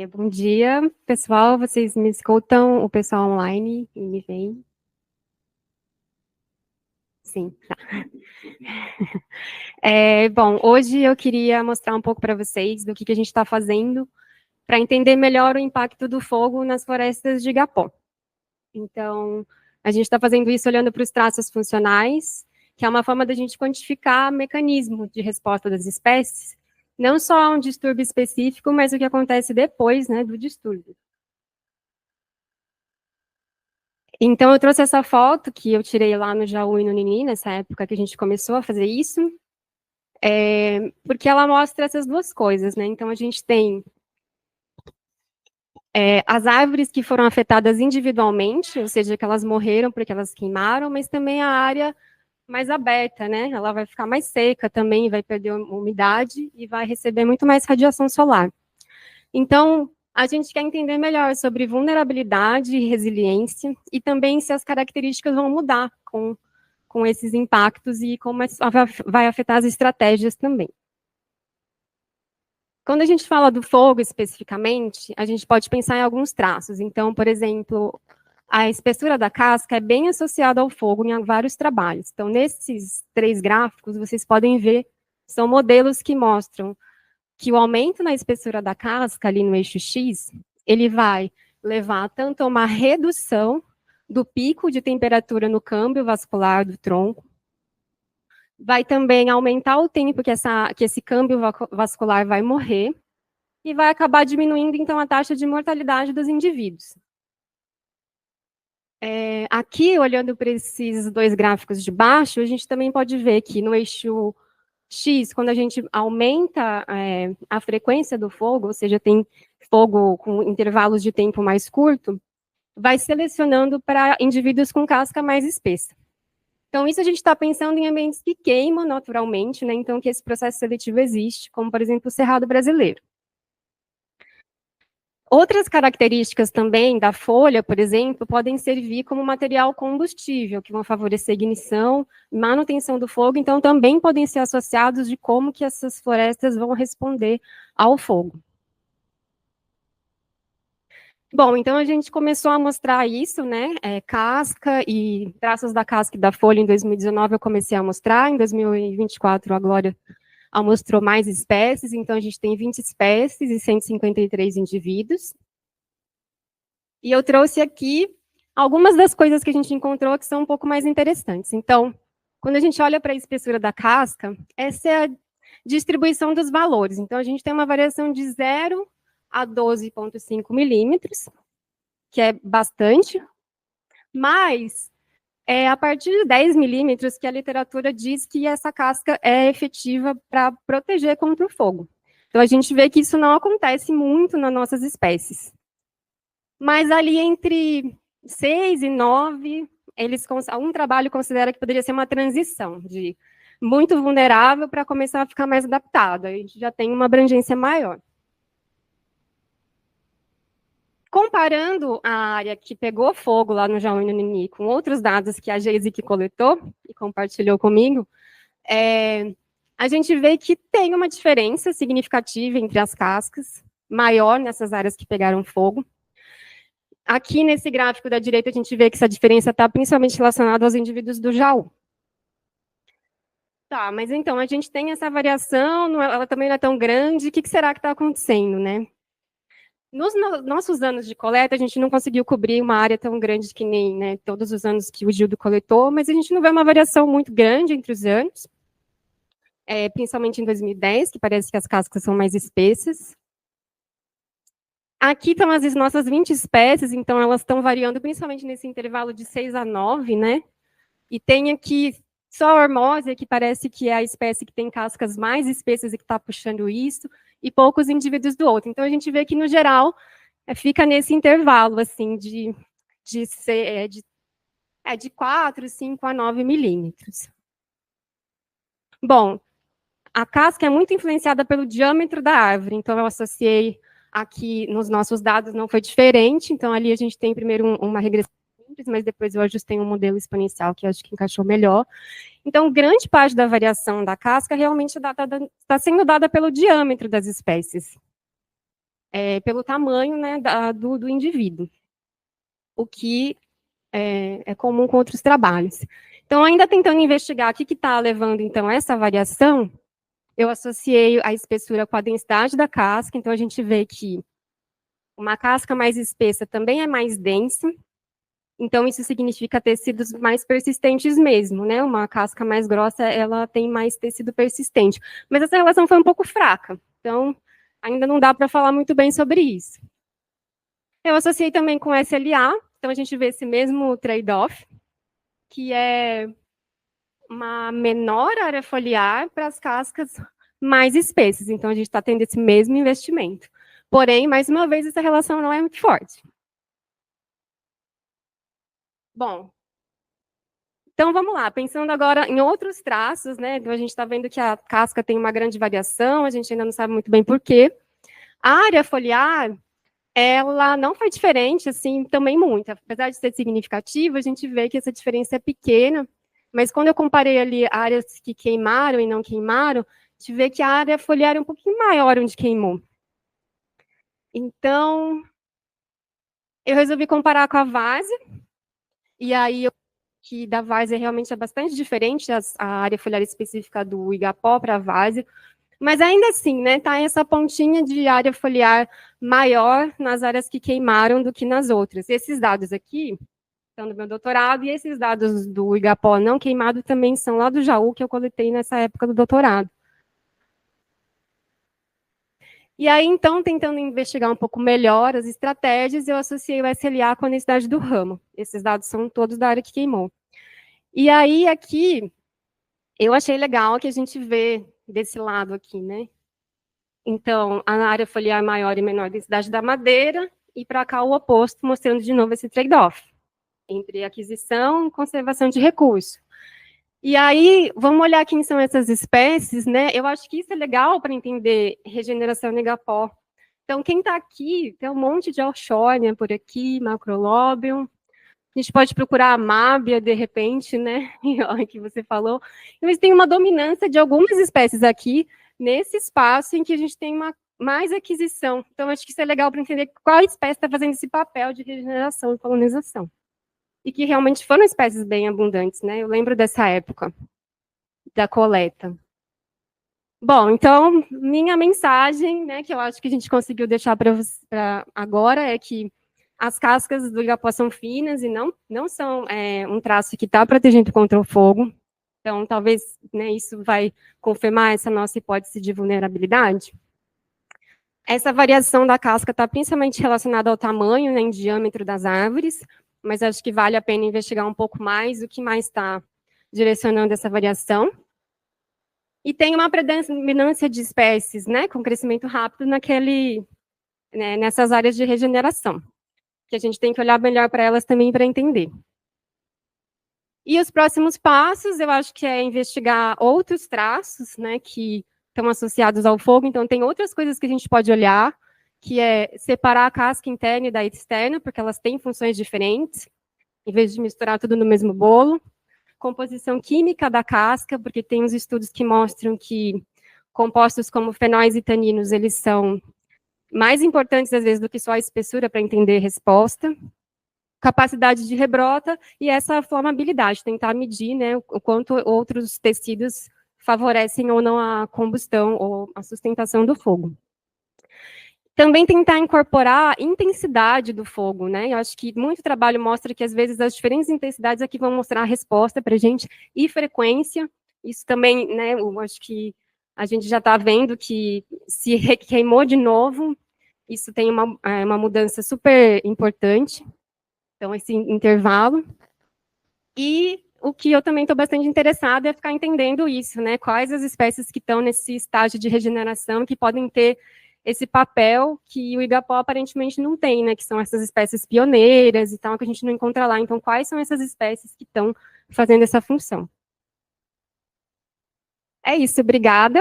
Bom dia, pessoal. Vocês me escutam? O pessoal online me vem? Sim, tá. Bom, hoje eu queria mostrar um pouco para vocês do que a gente está fazendo para entender melhor o impacto do fogo nas florestas de Igapó. Então, a gente está fazendo isso olhando para os traços funcionais, que é uma forma da gente quantificar o mecanismo de resposta das espécies, não só a um distúrbio específico, mas o que acontece depois, né, do distúrbio. Então, eu trouxe essa foto que eu tirei lá no Jaú e no Nini, nessa época que a gente começou a fazer isso, porque ela mostra essas duas coisas, né? Então, a gente tem as árvores que foram afetadas individualmente, ou seja, que elas morreram porque elas queimaram, mas também a área mais aberta, né? Ela vai ficar mais seca também, vai perder umidade e vai receber muito mais radiação solar. Então, a gente quer entender melhor sobre vulnerabilidade e resiliência, e também se as características vão mudar com esses impactos e como isso vai afetar as estratégias também. Quando a gente fala do fogo especificamente, a gente pode pensar em alguns traços. Então, por exemplo, a espessura da casca é bem associada ao fogo em vários trabalhos. Então, nesses 3 gráficos, vocês podem ver, são modelos que mostram que o aumento na espessura da casca, ali no eixo X, ele vai levar tanto a uma redução do pico de temperatura no câmbio vascular do tronco, vai também aumentar o tempo que esse câmbio vascular vai morrer, e vai acabar diminuindo, então, a taxa de mortalidade dos indivíduos. Aqui, olhando para esses 2 gráficos de baixo, a gente também pode ver que no eixo X, quando a gente aumenta a frequência do fogo, ou seja, tem fogo com intervalos de tempo mais curto, vai selecionando para indivíduos com casca mais espessa. Então, isso a gente está pensando em ambientes que queimam naturalmente, né? Então, que esse processo seletivo existe, como, por exemplo, o Cerrado brasileiro. Outras características também da folha, por exemplo, podem servir como material combustível, que vão favorecer a ignição, manutenção do fogo, então também podem ser associados de como que essas florestas vão responder ao fogo. Bom, então a gente começou a mostrar isso, né, casca e traços da casca e da folha em 2019 eu comecei a mostrar, em 2024 a Glória mostrou mais espécies, então a gente tem 20 espécies e 153 indivíduos. E eu trouxe aqui algumas das coisas que a gente encontrou que são um pouco mais interessantes. Então, quando a gente olha para a espessura da casca, essa é a distribuição dos valores. Então, a gente tem uma variação de 0 a 12,5 milímetros, que é bastante, mas é a partir de 10 milímetros que a literatura diz que essa casca é efetiva para proteger contra o fogo. Então, a gente vê que isso não acontece muito nas nossas espécies. Mas ali entre 6 e 9, um trabalho considera que poderia ser uma transição de muito vulnerável para começar a ficar mais adaptado. A gente já tem uma abrangência maior. Comparando a área que pegou fogo lá no Jaú e no Nini com outros dados que a Geise coletou e compartilhou comigo, a gente vê que tem uma diferença significativa entre as cascas, maior nessas áreas que pegaram fogo. Aqui nesse gráfico da direita a gente vê que essa diferença está principalmente relacionada aos indivíduos do Jaú. Tá, mas então a gente tem essa variação, ela também não é tão grande, o que será que está acontecendo, né? Nos nossos anos de coleta, a gente não conseguiu cobrir uma área tão grande que nem, né, todos os anos que o Gildo coletou, mas a gente não vê uma variação muito grande entre os anos, principalmente em 2010, que parece que as cascas são mais espessas. Aqui estão as nossas 20 espécies, então elas estão variando principalmente nesse intervalo de 6 a 9, né? E tem aqui só a hormósia, que parece que é a espécie que tem cascas mais espessas e que está puxando isso, e poucos indivíduos do outro. Então, a gente vê que, no geral, fica nesse intervalo, assim, de 4, 5 a 9 milímetros. Bom, a casca é muito influenciada pelo diâmetro da árvore, então eu associei aqui nos nossos dados, não foi diferente, então ali a gente tem primeiro uma regressão simples, mas depois eu ajustei um modelo exponencial que eu acho que encaixou melhor. Então, grande parte da variação da casca realmente está sendo dada pelo diâmetro das espécies. pelo tamanho, né, do indivíduo, o que é comum com outros trabalhos. Então, ainda tentando investigar o que está levando, então, essa variação, eu associei a espessura com a densidade da casca, então a gente vê que uma casca mais espessa também é mais densa, então isso significa tecidos mais persistentes mesmo, né? Uma casca mais grossa, ela tem mais tecido persistente. Mas essa relação foi um pouco fraca, então ainda não dá para falar muito bem sobre isso. Eu associei também com SLA, então a gente vê esse mesmo trade-off, que é uma menor área foliar para as cascas mais espessas. Então, a gente está tendo esse mesmo investimento. Porém, mais uma vez, essa relação não é muito forte. Bom, então vamos lá. Pensando agora em outros traços, né? Então, a gente está vendo que a casca tem uma grande variação, a gente ainda não sabe muito bem por quê. A área foliar, ela não foi diferente, assim, também muito. Apesar de ser significativa, a gente vê que essa diferença é pequena, mas quando eu comparei ali áreas que queimaram e não queimaram, a gente vê que a área foliar é um pouquinho maior onde queimou. Então, eu resolvi comparar com a vase, e aí que da vase realmente é bastante diferente a área foliar específica do igapó para a vase, mas ainda assim, né, tá essa pontinha de área foliar maior nas áreas que queimaram do que nas outras. Esses dados aqui são do meu doutorado, e esses dados do igapó não queimado também são lá do Jaú, que eu coletei nessa época do doutorado. E aí, então, tentando investigar um pouco melhor as estratégias, eu associei o SLA com a densidade do ramo. Esses dados são todos da área que queimou. E aí, aqui, eu achei legal que a gente vê desse lado aqui, né? Então, a área foliar maior e menor densidade da madeira, e para cá o oposto, mostrando de novo esse trade-off entre aquisição e conservação de recurso. E aí, vamos olhar quem são essas espécies, né? Eu acho que isso é legal para entender regeneração no igapó. Então, quem está aqui, tem um monte de Auchornia por aqui, Macrolobium. A gente pode procurar a Mábia, de repente, né? Que você falou. Mas tem uma dominância de algumas espécies aqui, nesse espaço em que a gente tem mais aquisição. Então, acho que isso é legal para entender qual espécie está fazendo esse papel de regeneração e colonização. E que realmente foram espécies bem abundantes, né? Eu lembro dessa época da coleta. Bom, então, minha mensagem, né, que eu acho que a gente conseguiu deixar para agora é que as cascas do igapó são finas e não são um traço que está protegendo contra o fogo. Então, talvez, né, isso vai confirmar essa nossa hipótese de vulnerabilidade. Essa variação da casca está principalmente relacionada ao tamanho, né, em diâmetro das árvores, mas acho que vale a pena investigar um pouco mais o que mais está direcionando essa variação. E tem uma predominância de espécies, né, com crescimento rápido nessas áreas de regeneração, que a gente tem que olhar melhor para elas também para entender. E os próximos passos, eu acho que é investigar outros traços, né, que estão associados ao fogo. Então, tem outras coisas que a gente pode olhar, que é separar a casca interna e da externa, porque elas têm funções diferentes, em vez de misturar tudo no mesmo bolo. Composição química da casca, porque tem uns estudos que mostram que compostos como fenóis e taninos, eles são mais importantes, às vezes, do que só a espessura para entender a resposta. Capacidade de rebrota e essa flamabilidade, tentar medir, né, o quanto outros tecidos favorecem ou não a combustão ou a sustentação do fogo. Também tentar incorporar a intensidade do fogo, né? Eu acho que muito trabalho mostra que, às vezes, as diferentes intensidades aqui vão mostrar a resposta para a gente, e frequência. Isso também, né, eu acho que a gente já está vendo que se queimou de novo, isso tem uma mudança super importante. Então, esse intervalo. E o que eu também estou bastante interessada é ficar entendendo isso, né? Quais as espécies que estão nesse estágio de regeneração que podem ter esse papel que o igapó aparentemente não tem, né? Que são essas espécies pioneiras e tal, que a gente não encontra lá. Então, quais são essas espécies que estão fazendo essa função? É isso, obrigada.